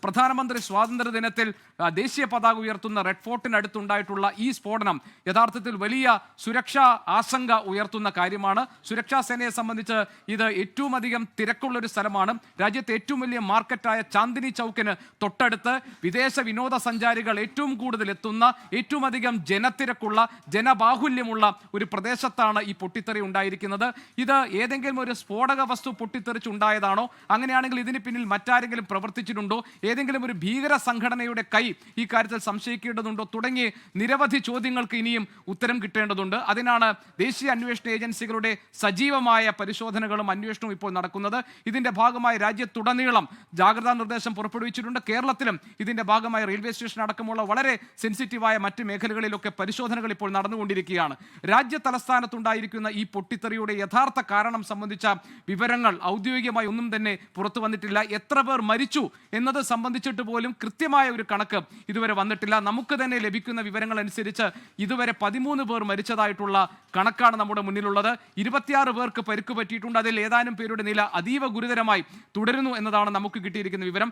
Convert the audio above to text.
പ്രധാനമന്ത്രി സ്വാതന്ത്ര്യ ദിനത്തിൽ ദേശീയ പതാക ഉയർത്തുന്ന റെഡ് ഫോർട്ടിനടുത്തുണ്ടായിട്ടുള്ള ഈ സ്ഫോടനം യഥാർത്ഥത്തിൽ വലിയ സുരക്ഷാ ആശങ്ക ഉയർത്തുന്ന കാര്യമാണ്. സുരക്ഷാ സേനയെ സംബന്ധിച്ച് ഇത് ഏറ്റവും അധികം തിരക്കുള്ളൊരു സ്ഥലമാണ്. രാജ്യത്തെ ഏറ്റവും വലിയ മാർക്കറ്റായ ചാന്ദിനി ചൗക്കിന് തൊട്ടടുത്ത് വിദേശ വിനോദസഞ്ചാരികൾ ഏറ്റവും കൂടുതൽ എത്തുന്ന, ഏറ്റവും അധികം ജനത്തിരക്കുള്ള, ജനബാഹുല്യമുള്ള ഒരു പ്രദേശത്താണ് ഈ പൊട്ടിത്തെറി ഉണ്ടായിരിക്കുന്നത്. ഇത് ഏതെങ്കിലും ഒരു സ്ഫോടക വസ്തു പൊട്ടിത്തെറിച്ചുണ്ടായതാണോ? അങ്ങനെയാണെങ്കിൽ ഇതിന് പിന്നിൽ മറ്റാരെങ്കിലും പ്രവർത്തിച്ചിട്ടുണ്ടോ? ഏതെങ്കിലും ഒരു ഭീകര സംഘടനയുടെ കൈ ഈ കാര്യത്തിൽ സംശയിക്കേണ്ടതുണ്ടോ? തുടങ്ങി നിരവധി ചോദ്യങ്ങൾക്ക് ഇനിയും ഉത്തരം കിട്ടേണ്ടതുണ്ട്. അതിനാണ് ദേശീയ അന്വേഷണ ഏജൻസികളുടെ സജീവമായ പരിശോധനകളും അന്വേഷണവും ഇപ്പോൾ നടക്കുന്നത്. ഇതിന്റെ ഭാഗമായി രാജ്യത്തുടനീളം ജാഗ്രതാ നിർദ്ദേശം പുറപ്പെടുവിച്ചിട്ടുണ്ട്. കേരളത്തിലും ഇതിന്റെ ഭാഗമായി റെയിൽവേ സ്റ്റേഷൻ അടക്കമുള്ള വളരെ സെൻസിറ്റീവായ മറ്റ് മേഖലകളിലൊക്കെ പരിശോധനകൾ ഇപ്പോൾ നടന്നുകൊണ്ടിരിക്കുകയാണ്. രാജ്യ തലസ്ഥാനത്തുണ്ടായിരിക്കുന്ന ഈ പൊട്ടിത്തെറിയുടെ യഥാർത്ഥ കാരണം സംബന്ധിച്ച വിവരങ്ങൾ ഔദ്യോഗികമായി ഒന്നും തന്നെ പുറത്തു വന്നിട്ടില്ല. എത്ര പേർ മരിച്ചു എന്നത് സംബന്ധിച്ചിട്ട് പോലും കൃത്യമായ ഒരു കണക്ക് ഇതുവരെ വന്നിട്ടില്ല. നമുക്ക് തന്നെ ലഭിക്കുന്ന വിവരങ്ങൾ അനുസരിച്ച് ഇതുവരെ 13 പേർ മരിച്ചതായിട്ടുള്ള കണക്കാണ് നമ്മുടെ മുന്നിലുള്ളത്. 26 പേർക്ക് പരിക്ക് പറ്റിയിട്ടുണ്ട്. അതിൽ ഏതാനും പേരുടെ നില അതീവ ഗുരുതരമായി തുടരുന്നു എന്നതാണ് നമുക്ക് കിട്ടിയിരിക്കുന്ന വിവരം.